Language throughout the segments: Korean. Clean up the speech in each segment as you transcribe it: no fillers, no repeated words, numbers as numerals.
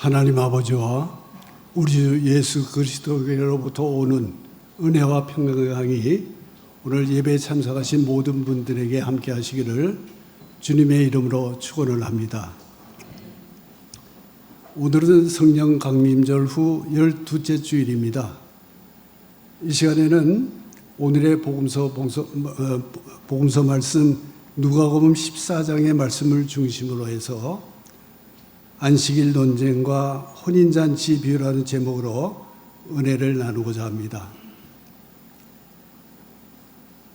하나님 아버지와 우리 주 예수 그리스도로부터 오는 은혜와 평강이 오늘 예배에 참석하신 모든 분들에게 함께 하시기를 주님의 이름으로 축원을 합니다. 오늘은 성령 강림절 후 12째 주일입니다. 이 시간에는 오늘의 복음서 말씀 누가복음 14장의 말씀을 중심으로 해서 안식일 논쟁과 혼인잔치 비유라는 제목으로 은혜를 나누고자 합니다.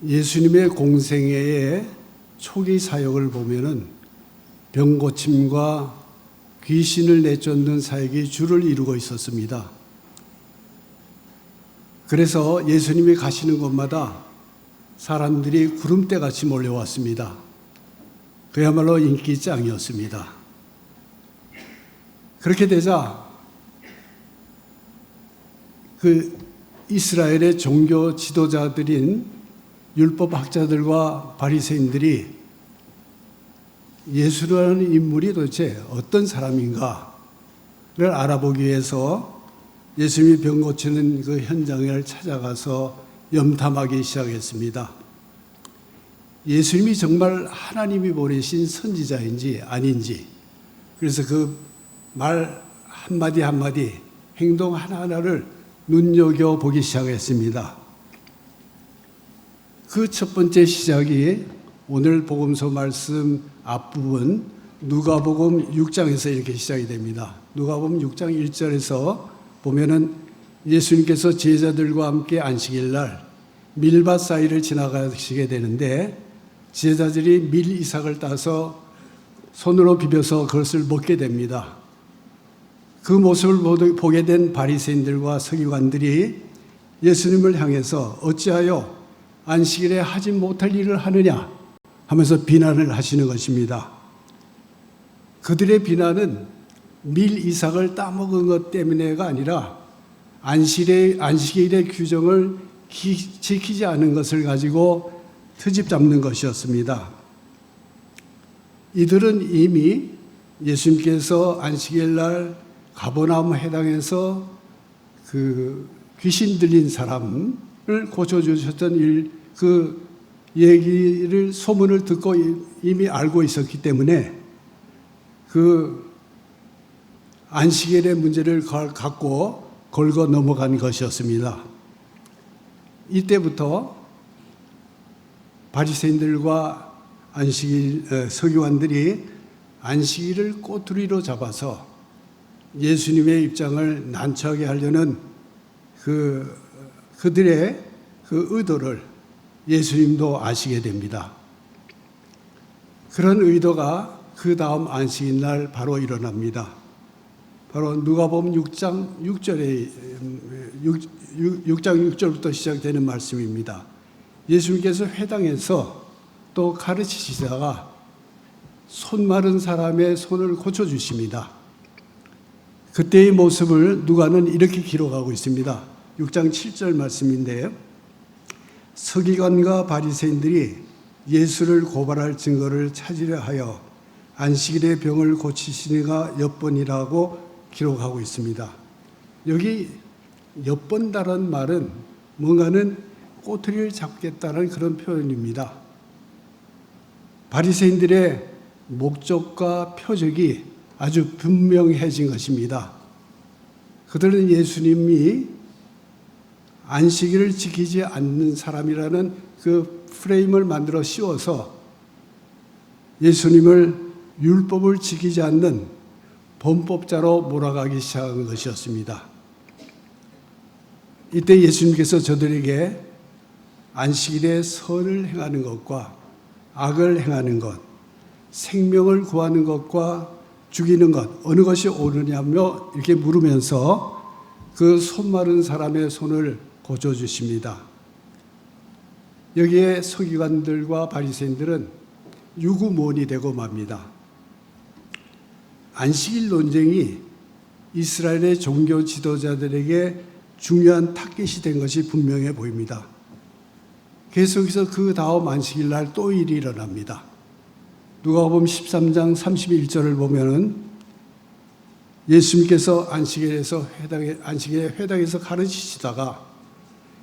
예수님의 공생애의 초기 사역을 보면은 병고침과 귀신을 내쫓는 사역이 주를 이루고 있었습니다. 그래서 예수님이 가시는 곳마다 사람들이 구름대같이 몰려왔습니다. 그야말로 인기짱이었습니다. 그렇게 되자 그 이스라엘의 종교 지도자들인 율법학자들과 바리새인들이 예수라는 인물이 도대체 어떤 사람인가를 알아보기 위해서 예수님이 병 고치는 그 현장을 찾아가서 염탐하기 시작했습니다. 예수님이 정말 하나님이 보내신 선지자인지 아닌지, 그래서 그 말 한마디 한마디, 행동 하나하나를 눈여겨보기 시작했습니다. 그 첫 번째 시작이 오늘 복음서 말씀 앞부분 누가복음 6장에서 이렇게 시작이 됩니다. 누가복음 6장 1절에서 보면은 예수님께서 제자들과 함께 안식일 날 밀밭 사이를 지나가시게 되는데 제자들이 밀이삭을 따서 손으로 비벼서 그것을 먹게 됩니다. 그 모습을 보게 된 바리새인들과 서기관들이 예수님을 향해서 어찌하여 안식일에 하지 못할 일을 하느냐 하면서 비난을 하시는 것입니다. 그들의 비난은 밀이삭을 따먹은 것 때문에가 아니라 안식일의 규정을 지키지 않은 것을 가지고 트집 잡는 것이었습니다. 이들은 이미 예수님께서 안식일 날 가버나움 해당에서 그 귀신 들린 사람을 고쳐주셨던 그 얘기를, 소문을 듣고 이미 알고 있었기 때문에 그 안식일의 문제를 갖고 걸고 넘어간 것이었습니다. 이때부터 바리새인들과 서기관들이 안식일을 꼬투리로 잡아서 예수님의 입장을 난처하게 하려는 그들의 그 의도를 예수님도 아시게 됩니다. 그런 의도가 그 다음 안식일 날 바로 일어납니다. 바로 누가복음 6장 6절부터 시작되는 말씀입니다. 예수님께서 회당에서 또 가르치시다가 손 마른 사람의 손을 고쳐주십니다. 그때의 모습을 누가는 이렇게 기록하고 있습니다. 6장 7절 말씀인데요. 서기관과 바리새인들이 예수를 고발할 증거를 찾으려 하여 안식일에 병을 고치시니가 엿보니라고 기록하고 있습니다. 여기 엿본다는 말은 뭔가는 꼬투리를 잡겠다는 그런 표현입니다. 바리새인들의 목적과 표적이 아주 분명해진 것입니다. 그들은 예수님이 안식일을 지키지 않는 사람이라는 그 프레임을 만들어 씌워서 예수님을 율법을 지키지 않는 범법자로 몰아가기 시작한 것이었습니다. 이때 예수님께서 저들에게 안식일에 선을 행하는 것과 악을 행하는 것, 생명을 구하는 것과 죽이는 것, 어느 것이 옳으냐며 이렇게 물으면서 그 손 마른 사람의 손을 고쳐주십니다. 여기에 서기관들과 바리새인들은 유구무원이 되고 맙니다. 안식일 논쟁이 이스라엘의 종교 지도자들에게 중요한 타깃이 된 것이 분명해 보입니다. 계속해서 그 다음 안식일 날 또 일이 일어납니다. 누가복음 13장 31절을 보면은 예수님께서 안식일에 회당에서 가르치시다가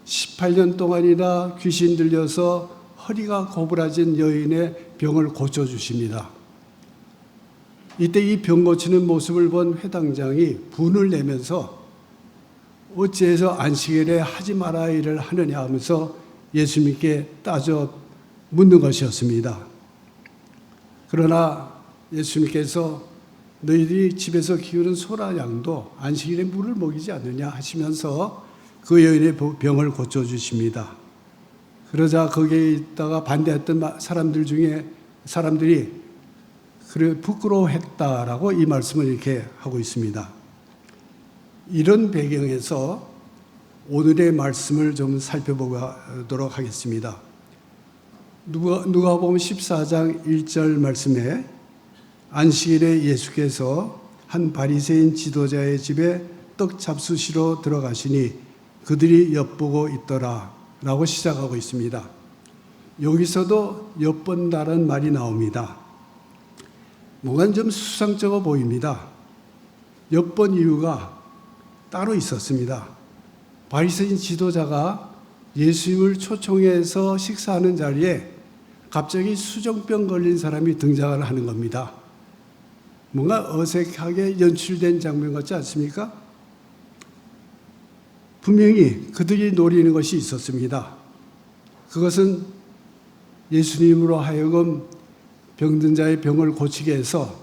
18년 동안이나 귀신 들려서 허리가 고부라진 여인의 병을 고쳐주십니다. 이때 이 병 고치는 모습을 본 회당장이 분을 내면서 어찌해서 안식일에 하지 말아야 일을 하느냐 하면서 예수님께 따져 묻는 것이었습니다. 그러나 예수님께서 너희들이 집에서 키우는 소라 양도 안식일에 물을 먹이지 않느냐 하시면서 그 여인의 병을 고쳐주십니다. 그러자 거기에 있다가 반대했던 사람들이 그래 부끄러워했다라고 이 말씀을 이렇게 하고 있습니다. 이런 배경에서 오늘의 말씀을 좀 살펴보도록 하겠습니다. 누가복음 14장 1절 말씀에 안식일에 예수께서 한 바리새인 지도자의 집에 떡 잡수시러 들어가시니 그들이 엿보고 있더라 라고 시작하고 있습니다. 여기서도 엿본다는 말이 나옵니다. 뭔가 좀 수상쩍어 보입니다. 엿본 이유가 따로 있었습니다. 바리새인 지도자가 예수님을 초청해서 식사하는 자리에 갑자기 수정병 걸린 사람이 등장을 하는 겁니다. 뭔가 어색하게 연출된 장면 같지 않습니까? 분명히 그들이 노리는 것이 있었습니다. 그것은 예수님으로 하여금 병든 자의 병을 고치게 해서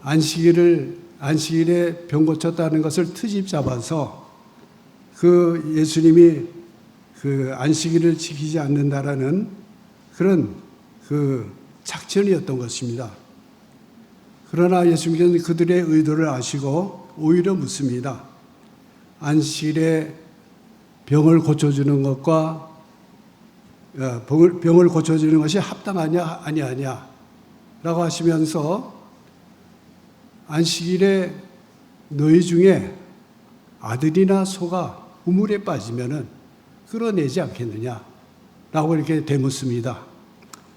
안식일에 병 고쳤다는 것을 트집 잡아서 그 예수님이 그 안식일을 지키지 않는다라는 그런 그 작전이었던 것입니다. 그러나 예수님께서는 그들의 의도를 아시고 오히려 묻습니다. 안식일에 병을 고쳐주는 것과 병을 고쳐주는 것이 합당하냐 아니하냐 라고 하시면서 안식일에 너희 중에 아들이나 소가 우물에 빠지면은 끌어내지 않겠느냐 라고 이렇게 되묻습니다.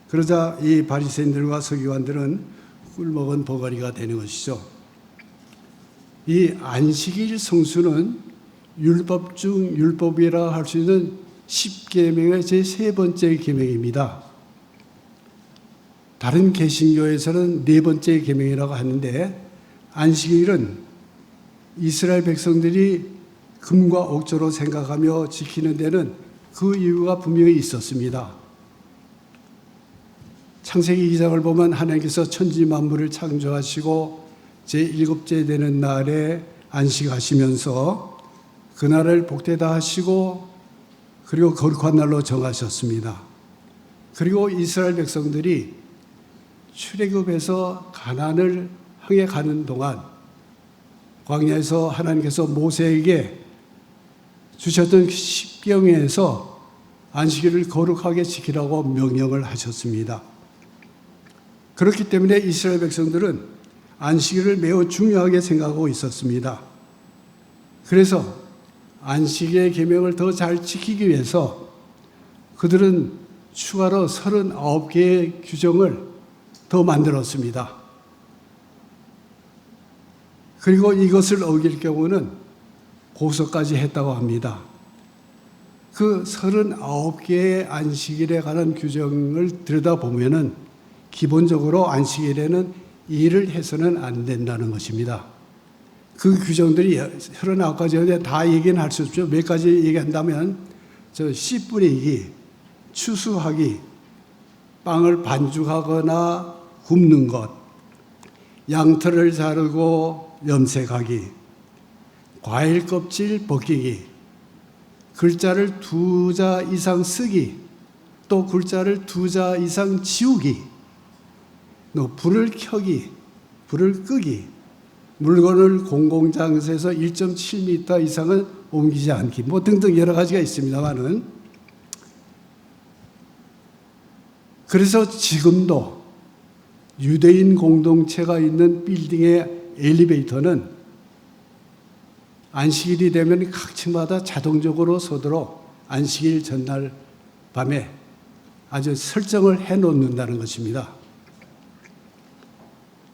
그러자 이 바리새인들과 서기관들은 꿀먹은 버거리가 되는 것이죠. 이 안식일 성수는 율법 중 율법이라 할 수 있는 10계명의 제3번째 계명입니다. 다른 개신교에서는 4번째 계명이라고 하는데 안식일은 이스라엘 백성들이 금과 옥조로 생각하며 지키는 데는 그 이유가 분명히 있었습니다. 창세기 2장을 보면 하나님께서 천지 만물을 창조하시고 제7째 되는 날에 안식하시면서 그날을 복되다 하시고 그리고 거룩한 날로 정하셨습니다. 그리고 이스라엘 백성들이 출애굽해서 가나안을 향해 가는 동안 광야에서 하나님께서 모세에게 주셨던 십계명에서 안식일을 거룩하게 지키라고 명령을 하셨습니다. 그렇기 때문에 이스라엘 백성들은 안식일을 매우 중요하게 생각하고 있었습니다. 그래서 안식일의 계명을 더 잘 지키기 위해서 그들은 추가로 39개의 규정을 더 만들었습니다. 그리고 이것을 어길 경우는 고소까지 했다고 합니다. 그 39개의 안식일에 관한 규정을 들여다보면은 기본적으로 안식일에는 일을 해서는 안 된다는 것입니다. 그 규정들이 39가지인데 다 얘기는 할 수 없죠. 몇 가지 얘기한다면 씨 뿌리기, 추수하기, 빵을 반죽하거나 굽는 것, 양털을 자르고 염색하기, 과일 껍질 벗기기, 글자를 2자 이상 쓰기, 또 글자를 2자 이상 지우기, 또 불을 켜기, 불을 끄기, 물건을 공공장소에서 1.7m 이상은 옮기지 않기, 뭐 등등 여러 가지가 있습니다만은, 그래서 지금도 유대인 공동체가 있는 빌딩의 엘리베이터는 안식일이 되면 각 층마다 자동적으로 서도록 안식일 전날 밤에 아주 설정을 해놓는다는 것입니다.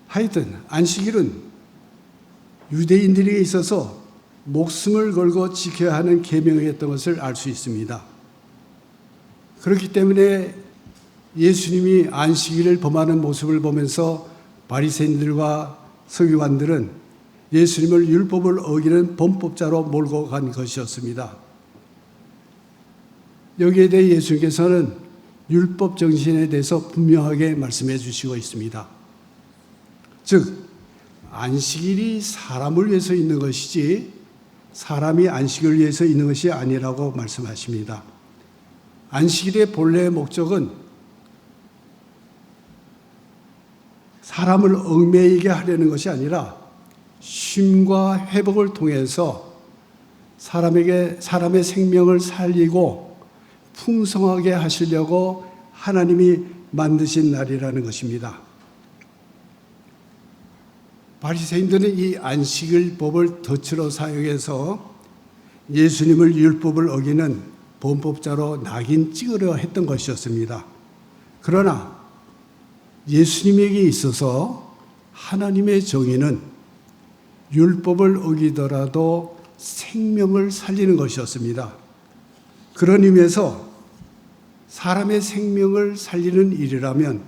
하여튼 안식일은 유대인들에게 있어서 목숨을 걸고 지켜야 하는 계명이었던 것을 알 수 있습니다. 그렇기 때문에 예수님이 안식일을 범하는 모습을 보면서 바리새인들과 서기관들은 예수님을 율법을 어기는 범법자로 몰고 간 것이었습니다. 여기에 대해 예수님께서는 율법 정신에 대해서 분명하게 말씀해 주시고 있습니다. 즉 안식일이 사람을 위해서 있는 것이지 사람이 안식을 위해서 있는 것이 아니라고 말씀하십니다. 안식일의 본래 목적은 사람을 얽매이게 하려는 것이 아니라 쉼과 회복을 통해서 사람의 생명을 살리고 풍성하게 하시려고 하나님이 만드신 날이라는 것입니다. 바리새인들은 이 안식일법을 덫으로 사용해서 예수님을 율법을 어기는 범법자로 낙인 찍으려 했던 것이었습니다. 그러나 예수님에게 있어서 하나님의 정의는 율법을 어기더라도 생명을 살리는 것이었습니다. 그런 의미에서 사람의 생명을 살리는 일이라면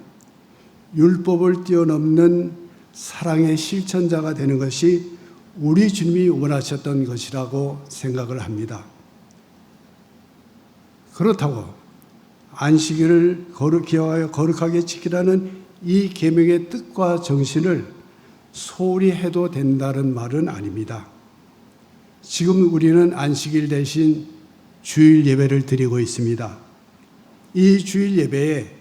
율법을 뛰어넘는 사랑의 실천자가 되는 것이 우리 주님이 원하셨던 것이라고 생각을 합니다. 그렇다고 안식일을 기억하여 거룩하게 지키라는 이 계명의 뜻과 정신을 소홀히 해도 된다는 말은 아닙니다. 지금 우리는 안식일 대신 주일 예배를 드리고 있습니다. 이 주일 예배에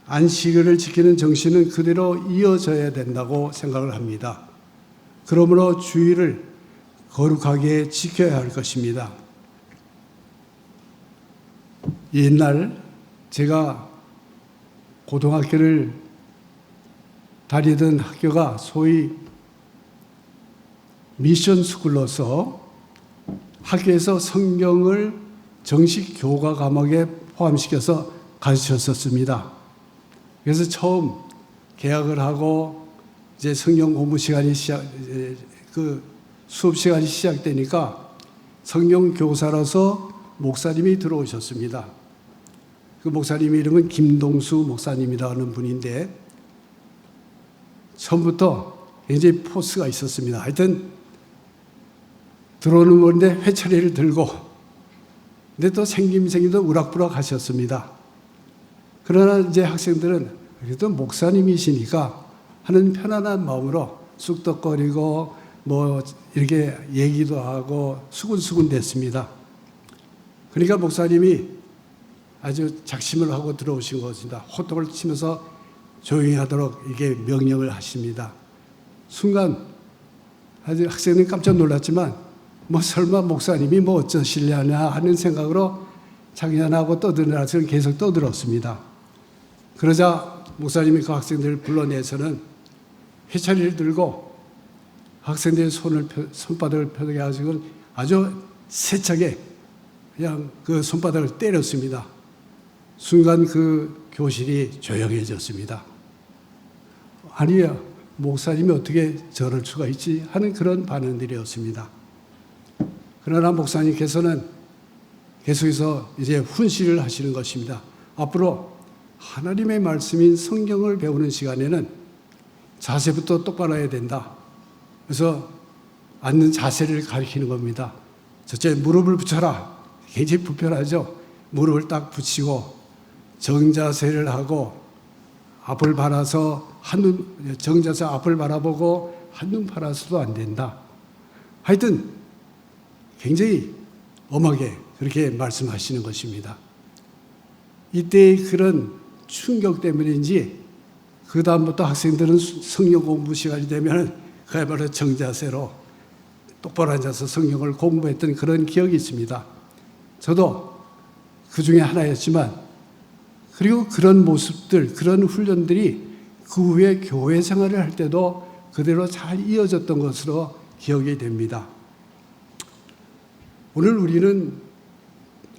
안식일을 지키는 정신은 그대로 이어져야 된다고 생각을 합니다. 그러므로 주일을 거룩하게 지켜야 할 것입니다. 옛날 제가 고등학교를 다니던 학교가 소위 미션 스쿨로서 학교에서 성경을 정식 교과 과목에 포함시켜서 가르쳤었습니다. 그래서 처음 개학을 하고 이제 성경 공부 시간이 수업 시간이 시작되니까 성경 교사로서 목사님이 들어오셨습니다. 그 목사님 이름은 김동수 목사님이라는 분인데 처음부터 굉장히 포스가 있었습니다. 하여튼 들어오는 건데 회초리를 들고 근데 또 생김생이도 우락부락 하셨습니다. 그러나 이제 학생들은 그래도 목사님이시니까 하는 편안한 마음으로 쑥덕거리고 뭐 이렇게 얘기도 하고 수군수군 됐습니다. 그러니까 목사님이 아주 작심을 하고 들어오신 것입니다. 호통을 치면서 조용히 하도록 이게 명령을 하십니다. 순간 아주 학생은 깜짝 놀랐지만 뭐 설마 목사님이 뭐 어쩌시려나 하는 생각으로 장난하고 떠들어서 계속 떠들었습니다. 그러자 목사님이 그 학생들을 불러내서는 회초리를 들고 학생들의 손바닥을 펴가지고 아주 세차게 그냥 그 손바닥을 때렸습니다. 순간 그 교실이 조용해졌습니다. 아니요, 목사님이 어떻게 저럴 수가 있지 하는 그런 반응들이었습니다. 그러나 목사님께서는 계속해서 이제 훈시를 하시는 것입니다. 앞으로 하나님의 말씀인 성경을 배우는 시간에는 자세부터 똑바로 해야 된다. 그래서 앉는 자세를 가리키는 겁니다. 첫째, 무릎을 붙여라. 굉장히 불편하죠. 무릎을 딱 붙이고 정자세를 하고 앞을 바라서 정자세 앞을 바라보고 한눈 팔아서도 안 된다. 하여튼 굉장히 엄하게 그렇게 말씀하시는 것입니다. 이때의 그런 충격 때문인지 그 다음부터 학생들은 성경 공부 시간이 되면 그야말로 정자세로 똑바로 앉아서 성경을 공부했던 그런 기억이 있습니다. 저도 그 중에 하나였지만 그리고 그런 모습들, 그런 훈련들이 그 후에 교회 생활을 할 때도 그대로 잘 이어졌던 것으로 기억이 됩니다. 오늘 우리는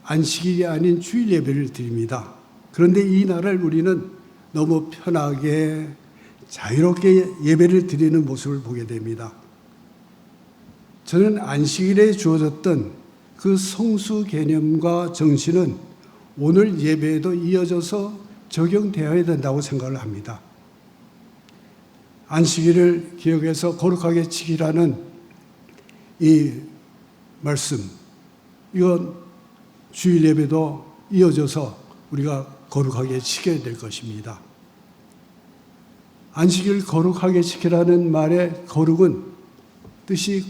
안식일이 아닌 주일 예배를 드립니다. 그런데 이 날을 우리는 너무 편하게 자유롭게 예배를 드리는 모습을 보게 됩니다. 저는 안식일에 주어졌던 그 성수 개념과 정신은 오늘 예배에도 이어져서 적용되어야 된다고 생각을 합니다. 안식일을 기억해서 거룩하게 지키라는 이 말씀, 이건 주일 예배도 이어져서 우리가 거룩하게 지켜야 될 것입니다. 안식일 거룩하게 지키라는 말의 거룩은 뜻이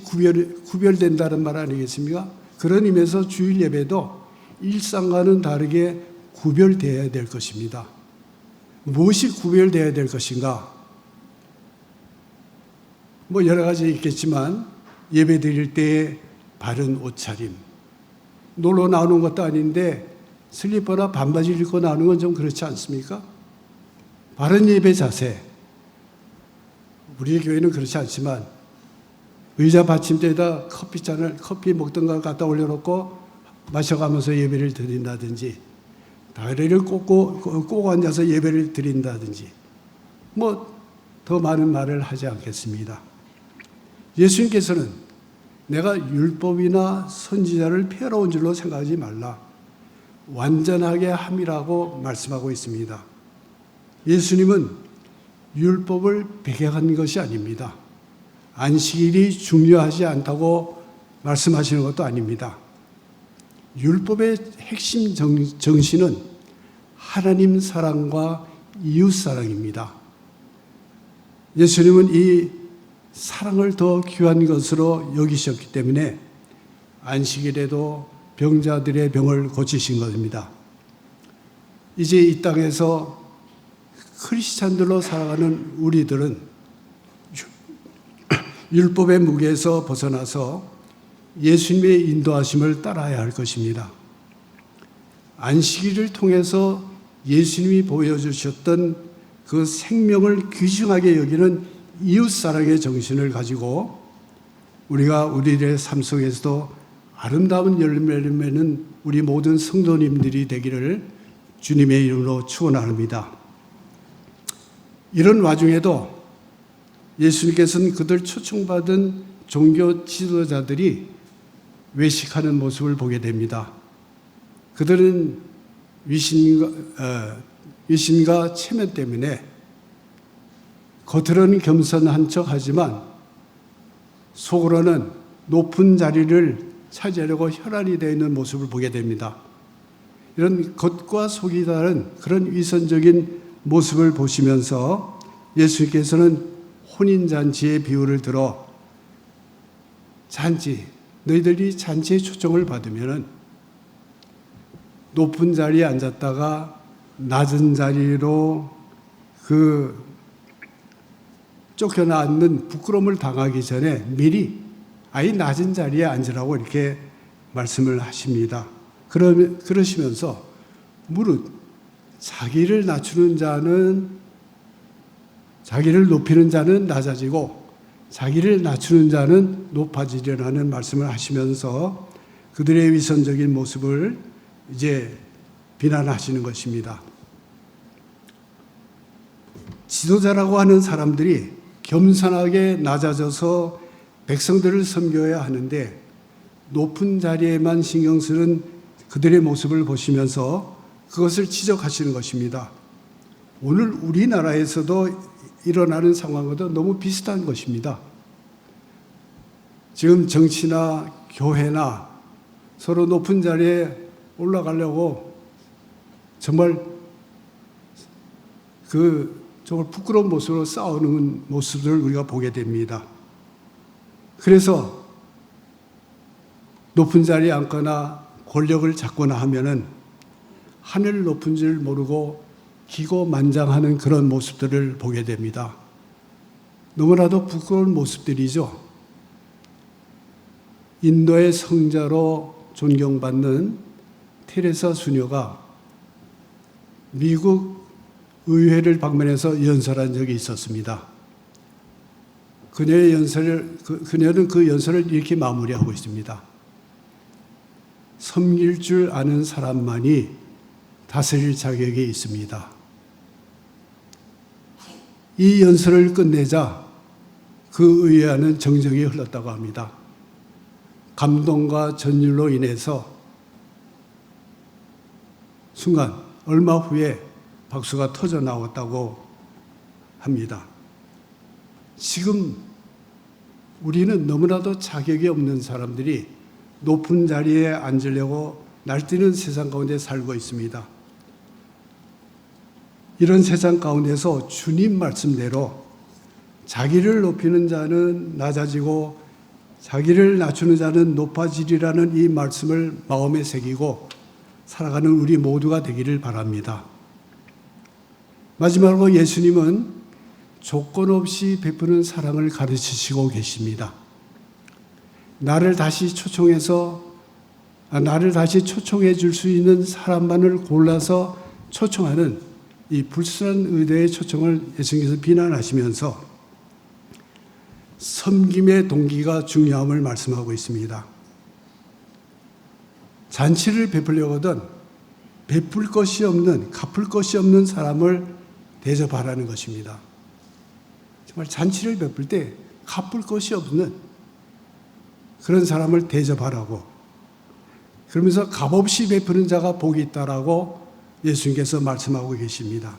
구별된다는 말 아니겠습니까? 그런 의미에서 주일 예배도 일상과는 다르게 구별되어야 될 것입니다. 무엇이 구별되어야 될 것인가? 여러 가지 있겠지만 예배 드릴 때의 바른 옷차림, 놀러 나오는 것도 아닌데 슬리퍼나 반바지를 입고 나오는 건 좀 그렇지 않습니까? 바른 예배 자세, 우리 교회는 그렇지 않지만 의자 받침대에다 커피 먹던 걸 갖다 올려놓고 마셔가면서 예배를 드린다든지, 다리를 꼬고 앉아서 예배를 드린다든지, 더 많은 말을 하지 않겠습니다. 예수님께서는 내가 율법이나 선지자를 폐하러 온 줄로 생각하지 말라, 완전하게 함이라고 말씀하고 있습니다. 예수님은 율법을 배격한 것이 아닙니다. 안식일이 중요하지 않다고 말씀하시는 것도 아닙니다. 율법의 핵심 정신은 하나님 사랑과 이웃 사랑입니다. 예수님은 이 사랑을 더 귀한 것으로 여기셨기 때문에 안식일에도 병자들의 병을 고치신 것입니다. 이제 이 땅에서 크리스찬들로 살아가는 우리들은 율법의 무게에서 벗어나서 예수님의 인도하심을 따라야 할 것입니다. 안식일을 통해서 예수님이 보여주셨던 그 생명을 귀중하게 여기는 이웃사랑의 정신을 가지고 우리가 우리의 삶 속에서도 아름다운 열매를 맺는 우리 모든 성도님들이 되기를 주님의 이름으로 축원합니다. 이런 와중에도 예수님께서는 그들 초청받은 종교 지도자들이 외식하는 모습을 보게 됩니다. 그들은 위신과 체면 때문에 겉으로는 겸손한 척하지만 속으로는 높은 자리를 차지하려고 혈안이 되어 있는 모습을 보게 됩니다. 이런 겉과 속이 다른 그런 위선적인 모습을 보시면서 예수님께서는 혼인잔치의 비유를 들어 너희들이 잔치에 초청을 받으면 높은 자리에 앉았다가 낮은 자리로 쫓겨나 앉는 부끄러움을 당하기 전에 미리 아예 낮은 자리에 앉으라고 이렇게 말씀을 하십니다. 그러시면서 무릇 자기를 높이는 자는 낮아지고 자기를 낮추는 자는 높아지리라는 말씀을 하시면서 그들의 위선적인 모습을 이제 비난하시는 것입니다. 지도자라고 하는 사람들이 겸손하게 낮아져서 백성들을 섬겨야 하는데 높은 자리에만 신경 쓰는 그들의 모습을 보시면서 그것을 지적하시는 것입니다. 오늘 우리나라에서도 일어나는 상황과도 너무 비슷한 것입니다. 지금 정치나 교회나 서로 높은 자리에 올라가려고 정말 정말 부끄러운 모습으로 싸우는 모습을 우리가 보게 됩니다. 그래서 높은 자리에 앉거나 권력을 잡거나 하면은 하늘 높은 줄 모르고 기고만장하는 그런 모습들을 보게 됩니다. 너무나도 부끄러운 모습들이죠. 인도의 성자로 존경받는 테레사 수녀가 미국 의회를 방문해서 연설한 적이 있었습니다. 그녀는 그 연설을 이렇게 마무리하고 있습니다. 섬길 줄 아는 사람만이 다스릴 자격이 있습니다. 이 연설을 끝내자 그 의회 안은 정적이 흘렀다고 합니다. 감동과 전율로 인해서 순간 얼마 후에 박수가 터져 나왔다고 합니다. 지금 우리는 너무나도 자격이 없는 사람들이 높은 자리에 앉으려고 날뛰는 세상 가운데 살고 있습니다. 이런 세상 가운데서 주님 말씀대로 자기를 높이는 자는 낮아지고 자기를 낮추는 자는 높아지리라는 이 말씀을 마음에 새기고 살아가는 우리 모두가 되기를 바랍니다. 마지막으로 예수님은 조건 없이 베푸는 사랑을 가르치시고 계십니다. 나를 다시 초청해 줄 수 있는 사람만을 골라서 초청하는 이 불순한 의도의 초청을 예수님께서 비난하시면서 섬김의 동기가 중요함을 말씀하고 있습니다. 잔치를 베풀려거든 베풀 것이 없는, 갚을 것이 없는 사람을 대접하라는 것입니다. 정말 잔치를 베풀 때 갚을 것이 없는 그런 사람을 대접하라고, 그러면서 값없이 베푸는 자가 복이 있다라고 예수님께서 말씀하고 계십니다.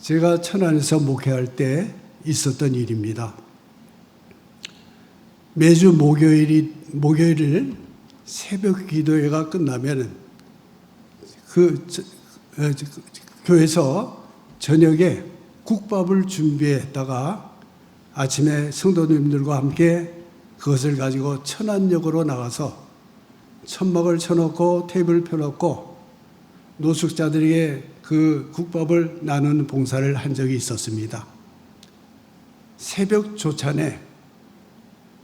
제가 천안에서 목회할 때 있었던 일입니다. 매주 목요일 새벽 기도회가 끝나면 교회에서 저녁에 국밥을 준비했다가 아침에 성도님들과 함께 그것을 가지고 천안역으로 나가서 천막을 쳐놓고 테이블 펴놓고 노숙자들에게 그 국밥을 나누는 봉사를 한 적이 있었습니다. 새벽 조찬에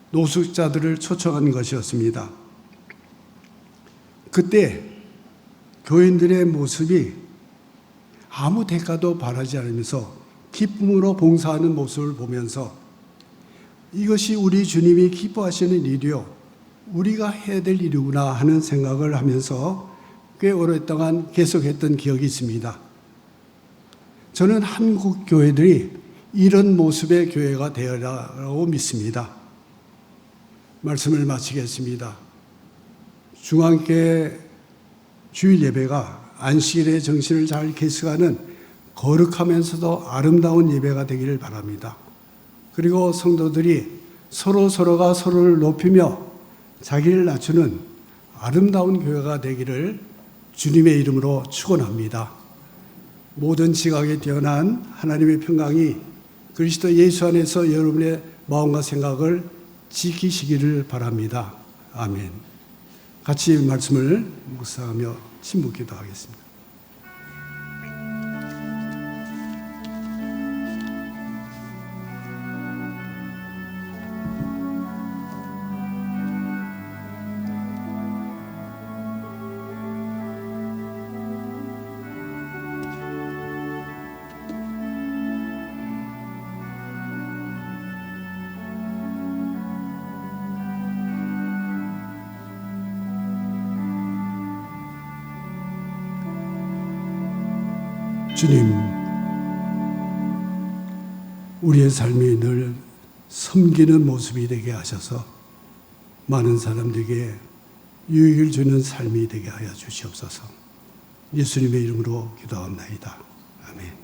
노숙자들을 초청한 것이었습니다. 그때 교인들의 모습이 아무 대가도 바라지 않으면서 기쁨으로 봉사하는 모습을 보면서 이것이 우리 주님이 기뻐하시는 일이요, 우리가 해야 될 일이구나 하는 생각을 하면서 꽤 오랫동안 계속했던 기억이 있습니다. 저는 한국 교회들이 이런 모습의 교회가 되어라고 믿습니다. 말씀을 마치겠습니다. 중앙교회 주일 예배가 안식일의 정신을 잘 계승하는 거룩하면서도 아름다운 예배가 되기를 바랍니다. 그리고 성도들이 서로가 서로를 높이며 자기를 낮추는 아름다운 교회가 되기를 주님의 이름으로 축원합니다. 모든 지각에 뛰어난 하나님의 평강이 그리스도 예수 안에서 여러분의 마음과 생각을 지키시기를 바랍니다. 아멘. 같이 말씀을 묵상하며 침묵 기도하겠습니다. 주님, 우리의 삶이 늘 섬기는 모습이 되게 하셔서 많은 사람들에게 유익을 주는 삶이 되게 하여 주시옵소서. 예수님의 이름으로 기도합나이다. 아멘.